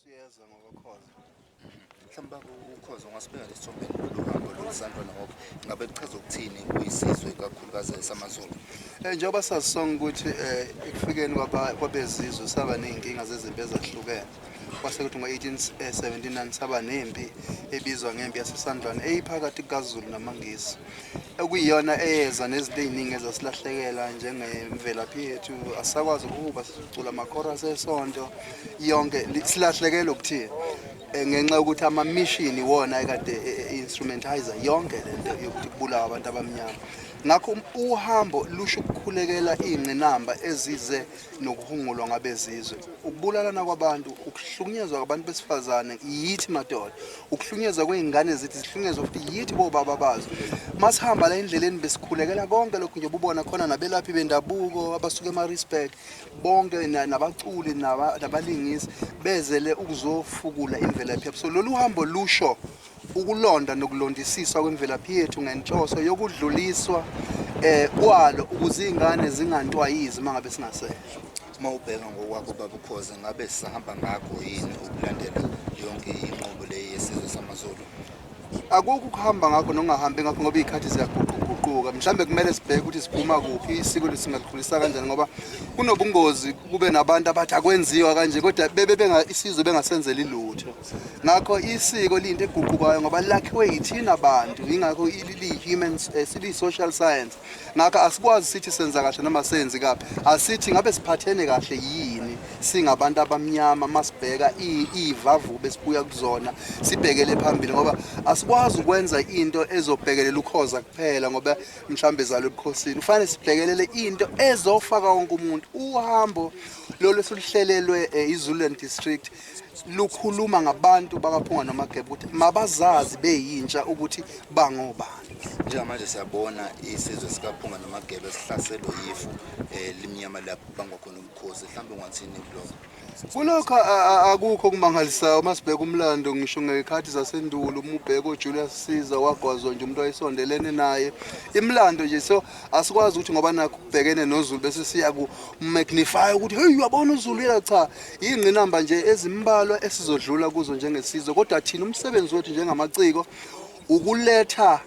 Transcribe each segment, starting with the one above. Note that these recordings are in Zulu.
siyeza ngokukhoza. Mhlawumbe ukhoza ungasibeka lesithombeni uhambo lwesandlwana ngoba ngabe kuchaza ukuthini kuyisizwe kakhulukazi samaZulu. Njengoba sasonga ukuthi ekufikeni kwabezizwe saba ney'nkinga zezimpi ezahlukene. Kwase kuthi ngo-1879 saba nempi ebizwa ngempi yaseSandlwane eyiphakathi kukaZulu namaNgisi. Okuyiyona eyeza nezinto ey'ningi ezasilahlekela njengemvelaphi yethu, asisakwazi ukuba sicula amakhorasi esonto, yonke silahlekelwe ukuthini. Ngenxa yokuthi amamishini wona ekade instrumentizer yonke lento yokuthi kubulawa abantu abamnyama. Ngakho uhambo lusho ukukhulekela iy'ngqinamba ezize nokuhungulwa ngabezizwe. Ukubulalana kwabantu, ukuhlukunyezwa kwabantu besifazane yithi madoda, ukuhlukunyezwa kwey'ngane zethu zihlukunyezwa futhi yithi bobaba bazo. Masihamba la endleleni besikhulekela konke lokhu nje ubona khona nabelaphi bendabuko abasuka ema-Respect, bonke nabaculi nabalingisi bezele ukuzofukula imvelaphi yabo. So lolu hambo lusho ukulonda nokulondisiswa kwemvelaphi yethu ngenhloso yokudluliswa kwalo ukuze iy'ngane zingantwayizi uma ngabe singasehle. Uma ubheka ngokwakho Baba Khoza ngabe sihamba ngakho yini ukulandela yonke inqubo le yesizwe samaZulu? Akukho ukuhamba ngakho nongahambi ngakho ngoba iy'khathi ziyaguquguquka. Mhlambe kumele sibheke ukuthi siphuma kuphi, isiko lesingadlulisa kanjani ngoba kunobungozi kube nabantu abathi akwenziwa kanje kodwa isizwe bengasenzeli lutho. Ngakho isiko liyinto eguqukayo ngoba lakhiwe yithina bantu, yingakho liyi-human siyi-social science. Ngakho asikwazi sithi senza kahle noma senzi kabi, asithi ngabe siphathene kahle yini singabantu abamnyama masibheka iy'vavube esibuya kuzona sibhekele phambili ngoba asikwazi ukwenza into ezobhekelela ukhoza kuphela ngoba mhlambe ezalwe ebukhosini. Kufanele sibhekelele into ezofaka wonke umuntu. Uhambo lolu esiluhlelelwe iZululand district lukhuluma ngabantu bakaphunga noMageba ukuthi mabazazi beyintsha ukuthi bangobani. Njengamanje siyabona isizwe sikaphunga noMageba sihlaselwe yifu limnyama lapho bangwa khona umkhosi. Mhlawumbe ungathini kulokho? Kulokho akukho okumangalisayo uma sibheka umlando ngisho ngekhathi zasendulo. Uma ubheka uJulius Caesar wagwazwa nje umuntu wayesondelene naye. Imlando nje, so asikwazi ukuthi ngoba nakho kubhekene noZulu bese siya ku-magnify ukuthi hey uyabona uZulu yena. Cha, iy'ngqinamba nje ezimbalwa esizodlula kuzo njengesizwe kodwa thina umsebenzi wethu njengamaciko ukuletha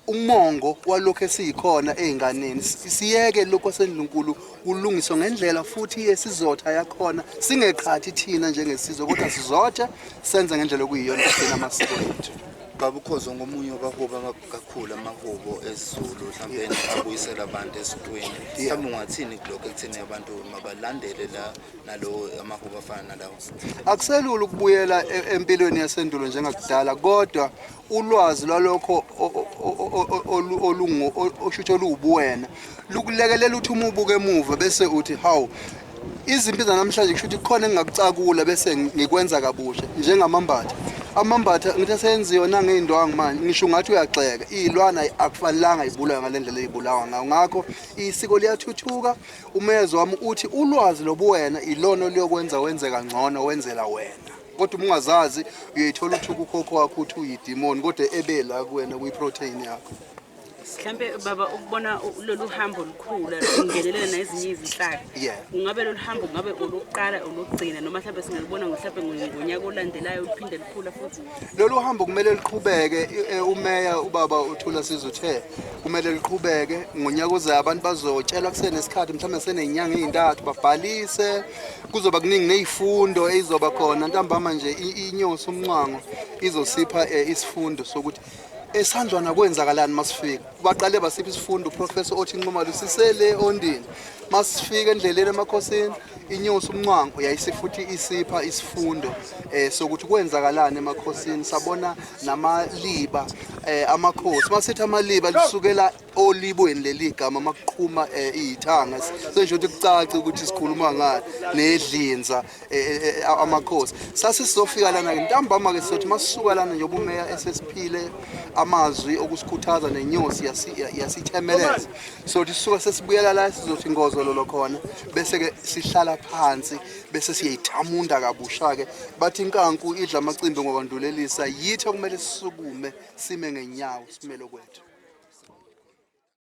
umongo walokho esiyikhona ey'nganeni. Siyeke lokho sendunkulu kulungiswa ngendlela futhi esizotha yakhona singeqhathi thina njengesizwe kodwa sizothe senze ngendlela okuyiyona thina amasiko ethu. Baba Khoza ngomunye wabahuba kakhulu amahubo esiZulu mhlawumbe abuyisela abantu esintweni. Mhlawumbe ungathini kulokho ekutheni abantu mabalandele la nalo amahubo afana nalawo? Akuselula ukubuyela empilweni yasendulo njengakudala kodwa ulwazi lwalokho oshutho oluwubuwena lukulekelela ukuthi uma ubuke emuva bese uthi hawu izimpi zanamhlanje kusho ukuthi kukhona engingakucakula bese ngikwenza kabusha njengamambatha. Amambatha ngithi asenziwa nangey'ndwangu manje ngisho ngathi uyagxeka iy'lwana akufanelanga ibulawe ngale ndlela ey'bulawa ngayo. Ngakho isiko liyathuthuka. Umyezo wami uthi ulwazi lobuwena ilona oluyokwenza wenze kangcono wenzela wena. Kodwa uma ungazazi uyayithola ukuthi ukhokho wakho uthi uyidimoni kodwa ebela kuwena kuyiprotein yakho. Mhlambe baba ukubona lolu hambo lukhula lungenelela nezinye izinhlaka. Ungabe lolu hambo ngabe olokuqala olokugcina noma mhlambe singalibona mhlambe ngonyaka olandelayo uphinde likhula futhi? Lolu hambo kumele liqhubeke. Umeya ubaba uThulasizwe uthe kumele liqhubeke ngonyaka ozayo abantu bazotshelwa kusenesikhathi mhlawumbe seney'nyanga ey'ntathu babhalise. Kuzoba kuningi ney'fundo ezizoba khona ntambama nje inyosi umncango izosipha isifundo sokuthi eSandlwana kwenzakalani masifika. Baqale basipha isifundo uProfessor othi Nxumalo sisele ondini. Masifika endleleni emakhosini inyosi umncango yayisifuthi isipha isifundo sokuthi kwenzakalani emakhosini. Sabona namaliba amakhosi. Masithi amaliba lisukela olibweni leligama makuqhuma iy'thanga sesho ukuthi kucace ukuthi sikhuluma ngani nedlinza amakhosi. Sasizofika lana ke ntambama ke sizothi masisuka lana nje ubumeya esesiphile amazwi okusikhuthaza nenyosi yasithemeleza. Sothi sisuka sesibuyela la sizothi ingozololo khona bese ke sihlala phansi bese siyayithamunda kabusha ke. Bathi inkanku idla amacimbi ngokwandulelisa yithi okumele sisukume sime ngenyawo simelo kwethu.